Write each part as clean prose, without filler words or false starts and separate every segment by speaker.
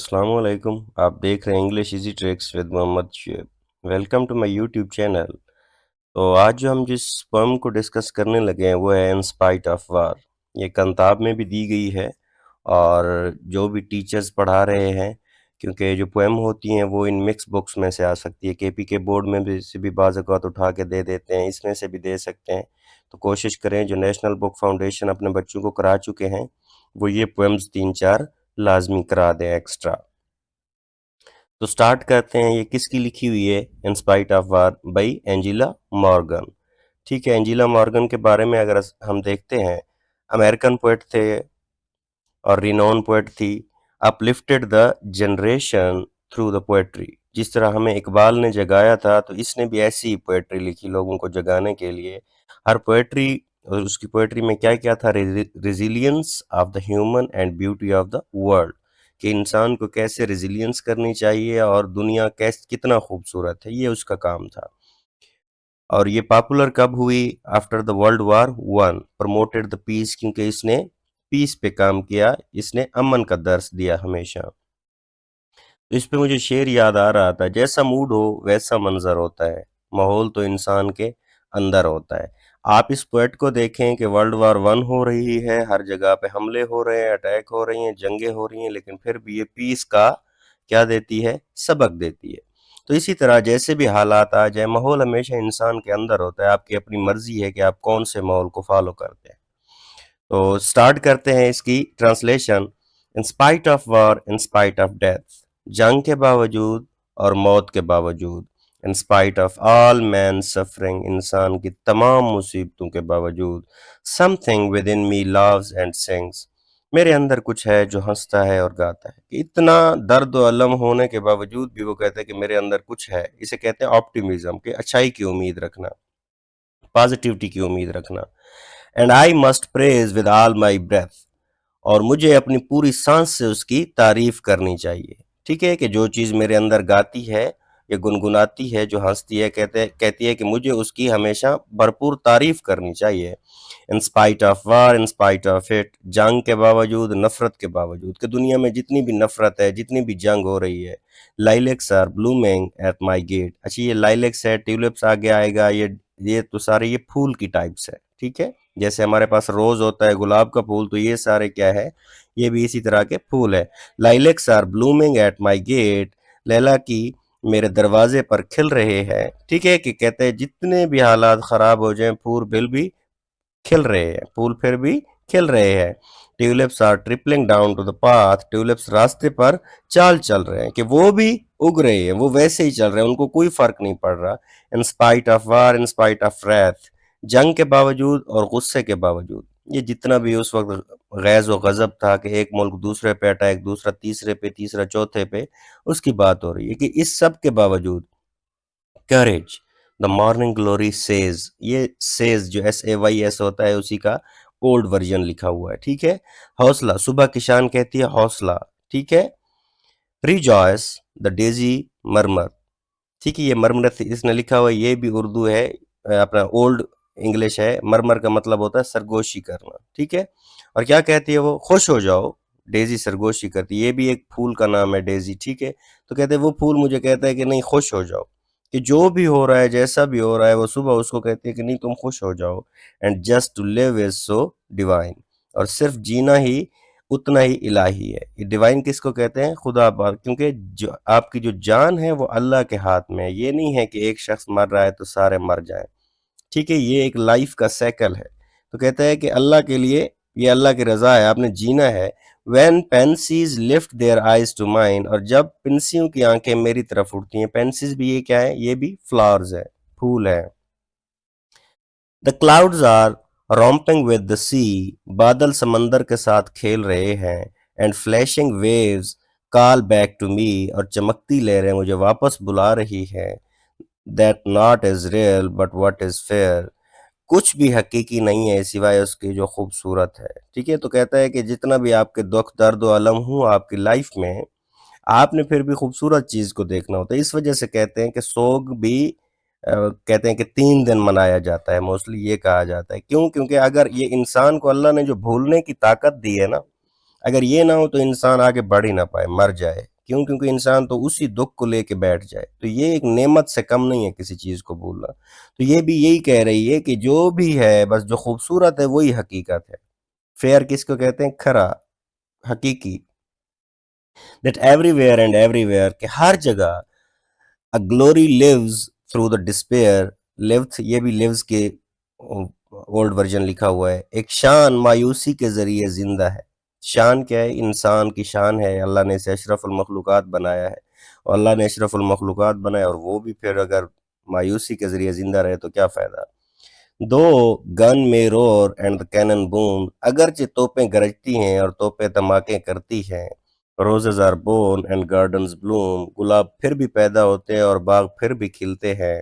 Speaker 1: السلام علیکم، آپ دیکھ رہے ہیں English easy tricks with Muhammad Shoaib. Welcome to my YouTube channel. تو آج جو ہم جس پوئم کو ڈسکس کرنے لگے ہیں وہ ہے ان اسپائٹ آف وار۔ یہ کنتاب میں بھی دی گئی ہے اور جو بھی ٹیچرز پڑھا رہے ہیں، کیونکہ جو پوئم ہوتی ہیں وہ ان مکس بکس میں سے آ سکتی ہے، کے پی کے بورڈ میں بھی سے بھی بعض اوقات اٹھا کے دے دیتے ہیں، اس میں سے بھی دے سکتے ہیں۔ تو کوشش کریں جو نیشنل بک فاؤنڈیشن اپنے بچوں کو کرا چکے ہیں وہ یہ پوئمز 3-4 لازمی کرا دیں ایکسٹرا۔ تو سٹارٹ کرتے ہیں، یہ کس کی لکھی ہوئی ہے؟ In spite of war by Angela Morgan. ٹھیک ہے، اینجیلا مورگن کے بارے میں اگر ہم دیکھتے ہیں، امریکن پوئٹ تھے اور رینون پوئٹ تھی۔ Uplifted the generation through the poetry, جس طرح ہمیں اقبال نے جگایا تھا تو اس نے بھی ایسی پوئٹری لکھی لوگوں کو جگانے کے لیے۔ ہر پوئٹری اور اس کی پوئٹری میں کیا کیا تھا؟ Resilience of the human and beauty of the world, کہ انسان کو کیسے ریزیلینس کرنی چاہیے اور دنیا کتنا خوبصورت ہے، یہ اس کا کام تھا۔ اور یہ پاپولر کب ہوئی؟ After the world war one, promoted the peace, کیونکہ اس نے پیس پہ کام کیا، اس نے امن کا درس دیا ہمیشہ۔ تو اس پہ مجھے شعر یاد آ رہا تھا، جیسا موڈ ہو ویسا منظر ہوتا ہے، ماحول تو انسان کے اندر ہوتا ہے۔ آپ اس پوئٹ کو دیکھیں کہ ورلڈ وار ون ہو رہی ہے، ہر جگہ پہ حملے ہو رہے ہیں، اٹیک ہو رہی ہیں، جنگیں ہو رہی ہیں، لیکن پھر بھی یہ پیس کا کیا دیتی ہے؟ سبق دیتی ہے۔ تو اسی طرح جیسے بھی حالات آ جائیں، ماحول ہمیشہ انسان کے اندر ہوتا ہے، آپ کی اپنی مرضی ہے کہ آپ کون سے ماحول کو فالو کرتے ہیں۔ تو سٹارٹ کرتے ہیں اس کی translation. In spite of war, in spite of death, جنگ کے باوجود اور موت کے باوجود، in spite of all men suffering, انسان کی تمام مصیبتوں کے باوجود، something with in me laughs and sings, میرے اندر کچھ ہے جو ہنستا ہے اور گاتا ہے۔ کہ اتنا درد و الم ہونے کے باوجود بھی وہ کہتا ہے کہ میرے اندر کچھ ہے۔ اسے کہتے ہیں آپٹیمزم، کہ اچھائی کی امید رکھنا، پازیٹیوٹی کی امید رکھنا۔ And I must praise with all my breath, اور مجھے اپنی پوری سانس سے اس کی تعریف کرنی چاہیے۔ ٹھیک ہے، کہ جو چیز میرے اندر گاتی ہے یا گنگناتی ہے، جو ہنستی ہے، کہتی ہے کہ مجھے اس کی ہمیشہ بھرپور تعریف کرنی چاہیے۔ In spite of war, in spite of it, جنگ کے باوجود، نفرت کے باوجود، کہ دنیا میں جتنی بھی نفرت ہے، جتنی بھی جنگ ہو رہی ہے، lilacs are blooming at my gate. اچھا، یہ لائلیکس ہے، ٹیولپس آگے آئے گا، یہ تو سارے یہ پھول کی ٹائپس ہے۔ ٹھیک ہے، جیسے ہمارے پاس روز ہوتا ہے، گلاب کا پھول، تو یہ سارے کیا ہے؟ یہ بھی اسی طرح کے پھول ہے۔ Lilacs are blooming at my gate, لیلا کی میرے دروازے پر کھل رہے ہیں۔ ٹھیک ہے، کہ کہتے ہیں جتنے بھی حالات خراب ہو جائیں، پھول بل بھی کھل رہے ہیں، پھول پھر بھی کھل رہے ہیں۔ Tulips are tripling down to the path, tulips راستے پر چال چل رہے ہیں، کہ وہ بھی اگ رہے ہیں، وہ ویسے ہی چل رہے ہیں، ان کو کوئی فرق نہیں پڑ رہا۔ In spite of war, in spite of wrath, جنگ کے باوجود اور غصے کے باوجود، یہ جتنا بھی اس وقت غیظ و غضب تھا کہ ایک ملک دوسرے پہ اٹیک، دوسرا تیسرے پہ، تیسرا چوتھے پہ، اس کی بات ہو رہی ہے کہ اس سب کے باوجود courage the morning glory says، یہ says جو SAYS ہوتا ہے اسی کا اولڈ ورژن لکھا ہوا ہے۔ ٹھیک ہے، حوصلہ، صبح کی شان کہتی ہے حوصلہ۔ ٹھیک ہے، rejoice the daisy مرمر، ٹھیک ہے، یہ مرمر اس نے لکھا ہوا ہے، یہ بھی اردو ہے، اپنا اولڈ انگلش ہے۔ مرمر کا مطلب ہوتا ہے سرگوشی کرنا۔ ٹھیک ہے، اور کیا کہتی ہے وہ؟ خوش ہو جاؤ، ڈیزی سرگوشی کرتی ہے، یہ بھی ایک پھول کا نام ہے ڈیزی۔ ٹھیک ہے، تو کہتے ہیں وہ پھول مجھے کہتا ہے کہ نہیں، خوش ہو جاؤ، کہ جو بھی ہو رہا ہے، جیسا بھی ہو رہا ہے، وہ صبح اس کو کہتی ہے کہ نہیں، تم خوش ہو جاؤ۔ And just to live is so divine, اور صرف جینا ہی اتنا ہی الہی ہے۔ یہ ڈیوائن کس کو کہتے ہیں؟ خدا پاک، کیونکہ جو آپ کی جو جان ہے وہ اللہ کے ہاتھ میں ہے۔ یہ نہیں ہے کہ ایک شخص مر رہا ہے تو سارے مر جائیں۔ ٹھیک ہے، یہ ایک لائف کا سیکل ہے۔ تو کہتا ہے کہ اللہ کے لیے یہ اللہ کی رضا ہے، آپ نے جینا ہے۔ when pensies lift their eyes to mine، اور جب پنسیوں کی آنکھیں میری طرف اٹھتی ہیں، پینسیز بھی یہ کیا ہے؟ یہ بھی فلاورز ہے، پھول ہے۔ the clouds are romping with the sea، بادل سمندر کے ساتھ کھیل رہے ہیں۔ and flashing waves call back to me، اور چمکتی لہریں مجھے واپس بلا رہی ہیں۔ that not is real but what is fair، کچھ بھی حقیقی نہیں ہے سوائے اس کی جو خوبصورت ہے۔ ٹھیک ہے، تو کہتا ہے کہ جتنا بھی آپ کے دکھ، درد و الم ہوں آپ کی لائف میں، آپ نے پھر بھی خوبصورت چیز کو دیکھنا ہوتا ہے۔ اس وجہ سے کہتے ہیں کہ سوگ بھی کہتے ہیں کہ 3 دن منایا جاتا ہے، موسٹلی یہ کہا جاتا ہے۔ کیوں؟ کیونکہ اگر یہ انسان کو اللہ نے جو بھولنے کی طاقت دی ہے نا، اگر یہ نہ ہو تو انسان آگے بڑھ ہی نہ پائے، مر جائے۔ کیوں؟ کیونکہ انسان تو اسی دکھ کو لے کے بیٹھ جائے۔ تو یہ ایک نعمت سے کم نہیں ہے کسی چیز کو بھولنا۔ تو یہ بھی یہی کہہ رہی ہے کہ جو بھی ہے بس جو خوبصورت ہے وہی حقیقت ہے۔ فیئر کس کو کہتے ہیں؟ کھرا، حقیقی۔ That every where and every where, کہ ہر جگہ A glory lives through the despair. Lives، یہ بھی lives کے اولڈ ورژن لکھا ہوا ہے۔ ایک شان مایوسی کے ذریعے زندہ ہے۔ شان کیا ہے؟ انسان کی شان ہے، اللہ نے اسے اشرف المخلوقات بنایا ہے، اور اللہ نے اشرف المخلوقات بنایا اور وہ بھی پھر اگر مایوسی کے ذریعے زندہ رہے تو کیا فائدہ؟ دو گن میں رور اینڈ the cannon boom، اگرچہ توپیں گرجتی ہیں اور توپیں دھماکے کرتی ہیں، roses are born and gardens bloom, گلاب پھر بھی پیدا ہوتے ہیں اور باغ پھر بھی کھلتے ہیں۔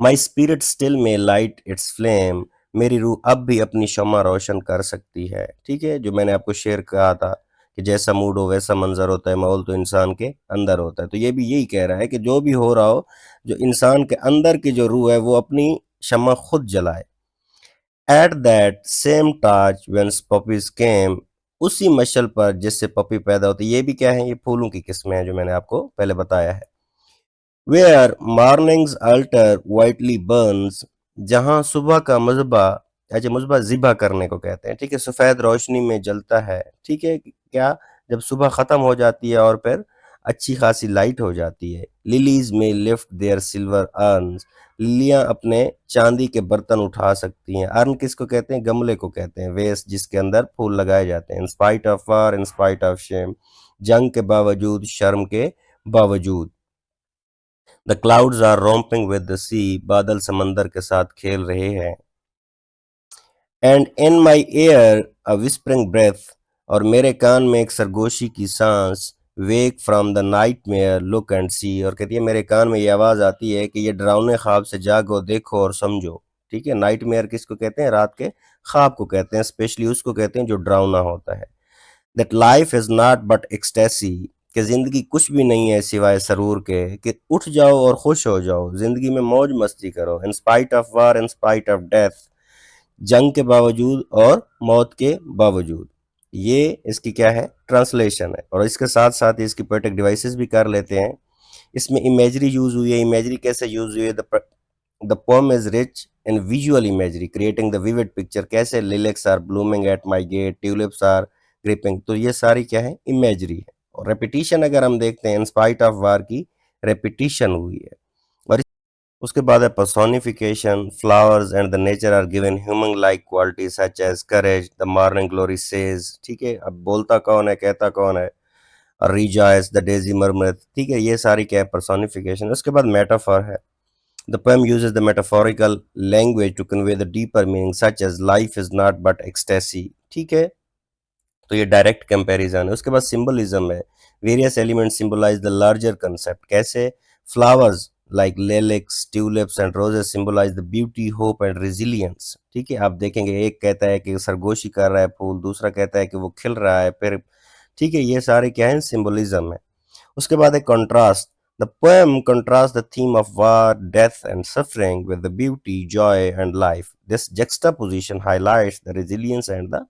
Speaker 1: مائی اسپرٹ اسٹل میں لائٹ اٹس فلیم، میری روح اب بھی اپنی شمع روشن کر سکتی ہے۔ ٹھیک ہے، جو میں نے آپ کو شعر کہا تھا کہ جیسا موڈ ہو ویسا منظر ہوتا ہے، ماحول تو انسان کے اندر ہوتا ہے۔ تو یہ بھی یہی کہہ رہا ہے کہ جو بھی ہو رہا ہو، جو انسان کے اندر کی جو روح ہے وہ اپنی شمع خود جلائے۔ At that same touch Venus poppies came, اسی مشعل پر جس سے پپی پیدا ہوتی ہے۔ یہ بھی کیا ہے؟ یہ پھولوں کی قسمیں ہیں جو میں نے آپ کو پہلے بتایا ہے۔ ویئر مارننگز الٹر وائٹلی برنز، جہاں صبح کا مذبح، اچھا مذبح ذبح کرنے کو کہتے ہیں، ٹھیک ہے، سفید روشنی میں جلتا ہے۔ ٹھیک ہے، کیا؟ جب صبح ختم ہو جاتی ہے اور پھر اچھی خاصی لائٹ ہو جاتی ہے۔ لیلیز میں لفٹ دیئر سلور ارنز، للیاں اپنے چاندی کے برتن اٹھا سکتی ہیں۔ ارن کس کو کہتے ہیں؟ گملے کو کہتے ہیں، ویسٹ جس کے اندر پھول لگائے جاتے ہیں۔ In spite of war, in spite of shame, جنگ کے باوجود، شرم کے باوجود۔ The clouds are romping with the sea، بادل سمندر کے ساتھ کھیل رہے ہیں۔ And in my ear a whispering breath، اور میرے کان میں ایک سرگوشی کی سانس۔ Wake from the nightmare look and see، اور کہتی ہے میرے کان میں یہ آواز آتی ہے کہ یہ ڈراؤنے خواب سے جاگو، دیکھو اور سمجھو۔ ٹھیک ہے، نائٹ میئر کس کو کہتے ہیں؟ رات کے خواب کو کہتے ہیں، اسپیشلی اس کو کہتے ہیں جو ڈراؤنا ہوتا ہے۔ That life is not but ecstasy، کہ زندگی کچھ بھی نہیں ہے سوائے سرور کے، کہ اٹھ جاؤ اور خوش ہو جاؤ، زندگی میں موج مستی کرو۔ In spite of war، in spite of death، جنگ کے باوجود اور موت کے باوجود۔ یہ اس کی کیا ہے؟ ٹرانسلیشن ہے، اور اس کے ساتھ ساتھ اس کی پوئٹک ڈیوائسز بھی کر لیتے ہیں۔ اس میں امیجری یوز ہوئی ہے۔ امیجری کیسے یوز ہوئی ہے؟ The poem is rich in visual imagery creating the vivid picture، کیسے؟ lilacs are blooming at my gate، tulips are gripping، تو یہ ساری کیا ہے؟ امیجری ہے۔ اور ریپیٹیشن اگر ہم دیکھتے ہیں، in spite of war کی ریپیٹیشن ہوئی ہے۔ اور اس کے بعد ہے personification، flowers and the nature are given human like qualities such as courage، the morning glory says، ٹھیک ہے، اب بولتا کون ہے، کہتا کون ہے؟ rejoice the daisy murmureth، ٹھیک ہے، یہ ساری کیا ہے؟ personification۔ اس کے بعد metaphor ہے۔ The poem uses the metaphorical language to convey the deeper meaning such as life is not but ecstasy، ٹھیک ہے، تو یہ ڈائریکٹ کمپیریزن ہے۔ اس کے بعد سمبلزم ہے۔ Various elements symbolize the larger concept، کیسے؟ Flowers like lilacs، tulips and roses symbolize the beauty، hope and resilience، ٹھیک ہے، آپ دیکھیں گے ایک کہتا ہے کہ سرگوشی کر رہا ہے پھول، دوسرا کہتا ہے کہ وہ کھل رہا ہے پھر، ٹھیک ہے، یہ سارے کیا ہیں؟ سمبلزم ہے۔ اس کے بعد ہے contrast. The poem contrasts the theme of war، death and suffering with the beauty، joy and life۔ This juxtaposition highlights the resilience and the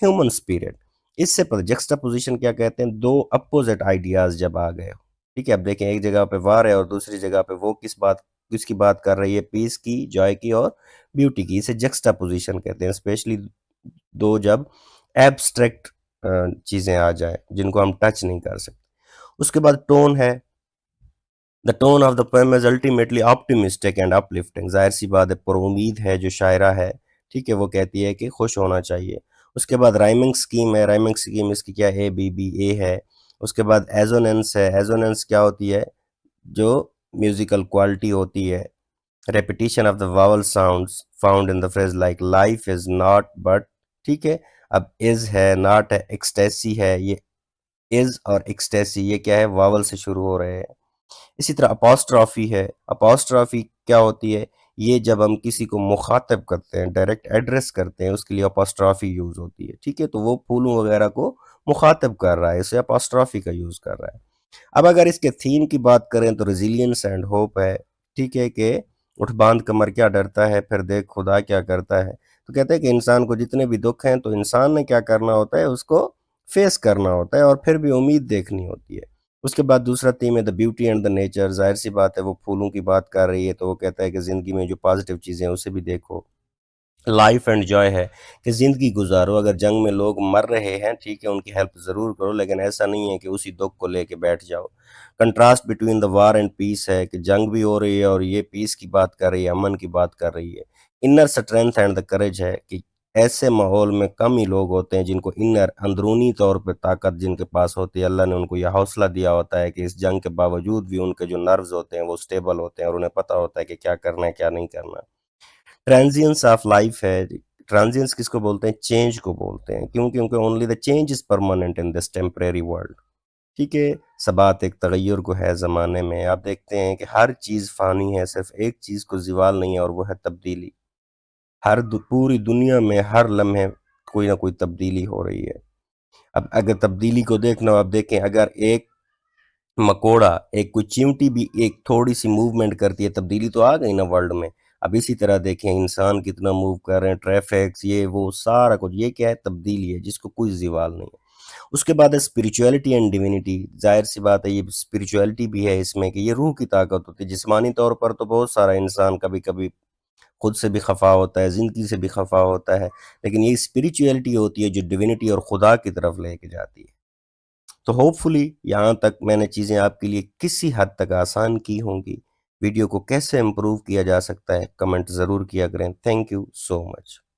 Speaker 1: human spirit۔ اس سے پر juxtaposition کیا کہتے ہیں؟ دو اپوزٹ آئیڈیاز جب آ گئے ہو، ٹھیک ہے، اب دیکھیں ایک جگہ پہ وار ہے اور دوسری جگہ پہ وہ کس کی بات کر رہی ہے؟ پیس کی، جوائے کی اور بیوٹی کی۔ اسے juxtaposition کہتے ہیں، اسپیشلی دو جب ایبسٹریکٹ چیزیں آ جائیں جن کو ہم ٹچ نہیں کر سکتے۔ اس کے بعد ٹون ہے۔ The tone of the poem is ultimately optimistic and uplifting، ظاہر سی بات ہے پر امید ہے جو شاعرہ ہے، ٹھیک ہے، وہ کہتی ہے کہ خوش ہونا چاہیے۔ اس کے بعد رائمنگ سکیم ہے۔ رائمنگ سکیم اس کی کیا ہے؟ بی بی اے ہے۔ اس کے بعد ایزوننس ہے۔ ایزوننس کیا ہوتی ہے؟ جو میوزیکل کوالٹی ہوتی ہے۔ Repetition of the vowel sounds found in the phrase like life is not but, ٹھیک ہے، اب از ہے، ناٹ ہے، ایکسٹیسی ہے، یہ از اور ایکسٹیسی یہ کیا ہے؟ واول سے شروع ہو رہے ہیں۔ اسی طرح اپاسٹرافی ہے۔ اپاسٹرافی کیا ہوتی ہے؟ یہ جب ہم کسی کو مخاطب کرتے ہیں، ڈائریکٹ ایڈریس کرتے ہیں، اس کے لیے اپاسٹرافی یوز ہوتی ہے، ٹھیک ہے، تو وہ پھولوں وغیرہ کو مخاطب کر رہا ہے، اسے اپاسٹرافی کا یوز کر رہا ہے۔ اب اگر اس کے تھیم کی بات کریں تو ریزیلینس اینڈ ہوپ ہے، ٹھیک ہے، کہ اٹھ باندھ کمر کیا ڈرتا ہے، پھر دیکھ خدا کیا کرتا ہے۔ تو کہتے ہیں کہ انسان کو جتنے بھی دکھ ہیں تو انسان نے کیا کرنا ہوتا ہے؟ اس کو فیس کرنا ہوتا ہے اور پھر بھی امید دیکھنی ہوتی ہے۔ اس کے بعد دوسرا تھیم ہے the beauty and the nature, ظاہر سی بات ہے وہ پھولوں کی بات کر رہی ہے تو وہ کہتا ہے کہ زندگی میں جو پازیٹیو چیزیں ہیں اسے بھی دیکھو۔ لائف اینڈ جوائے ہے کہ زندگی گزارو، اگر جنگ میں لوگ مر رہے ہیں ٹھیک ہے ان کی ہیلپ ضرور کرو، لیکن ایسا نہیں ہے کہ اسی دکھ کو لے کے بیٹھ جاؤ۔ Contrast between the war and peace ہے کہ جنگ بھی ہو رہی ہے اور یہ پیس کی بات کر رہی ہے، امن کی بات کر رہی ہے۔ Inner strength and the courage ہے کہ ایسے ماحول میں کم ہی لوگ ہوتے ہیں جن کو اندرونی طور پہ طاقت جن کے پاس ہوتی ہے، اللہ نے ان کو یہ حوصلہ دیا ہوتا ہے کہ اس جنگ کے باوجود بھی ان کے جو نروز ہوتے ہیں وہ سٹیبل ہوتے ہیں اور انہیں پتہ ہوتا ہے کہ کیا کرنا ہے کیا نہیں کرنا۔ ٹرانزینس آف لائف ہے، ٹرانزینس کس کو بولتے ہیں؟ چینج کو بولتے ہیں، کیوں؟ کیونکہ only the change is permanent in this temporary world, ٹھیک ہے۔ ثبات ایک تغیر کو ہے زمانے میں، آپ دیکھتے ہیں کہ ہر چیز فانی ہے، صرف ایک چیز کو زوال نہیں ہے اور وہ ہے تبدیلی۔ پوری دنیا میں ہر لمحے کوئی نہ کوئی تبدیلی ہو رہی ہے۔ اب اگر تبدیلی کو دیکھنا ہو، آپ دیکھیں اگر ایک مکوڑا، ایک کوئی چیونٹی بھی ایک تھوڑی سی موومنٹ کرتی ہے، تبدیلی تو آ گئی نا ورلڈ میں۔ اب اسی طرح دیکھیں انسان کتنا موو کر رہے ہیں، ٹریفکس یہ وہ سارا کچھ، یہ کیا ہے؟ تبدیلی ہے جس کو کوئی زوال نہیں ہے۔ اس کے بعد ہے اسپریچویلٹی اینڈ ڈیوینٹی، ظاہر سی بات ہے یہ اسپریچویلٹی بھی ہے اس میں کہ یہ روح کی طاقت ہوتی ہے۔ جسمانی طور پر تو بہت سارا انسان کبھی کبھی خود سے بھی خفا ہوتا ہے، زندگی سے بھی خفا ہوتا ہے، لیکن یہ اسپریچویلٹی ہوتی ہے جو ڈیوینٹی اور خدا کی طرف لے کے جاتی ہے۔ تو ہوپ فلی یہاں تک میں نے چیزیں آپ کے لیے کسی حد تک آسان کی ہوں گی۔ ویڈیو کو کیسے امپروو کیا جا سکتا ہے کمنٹ ضرور کیا کریں۔ Thank you so much.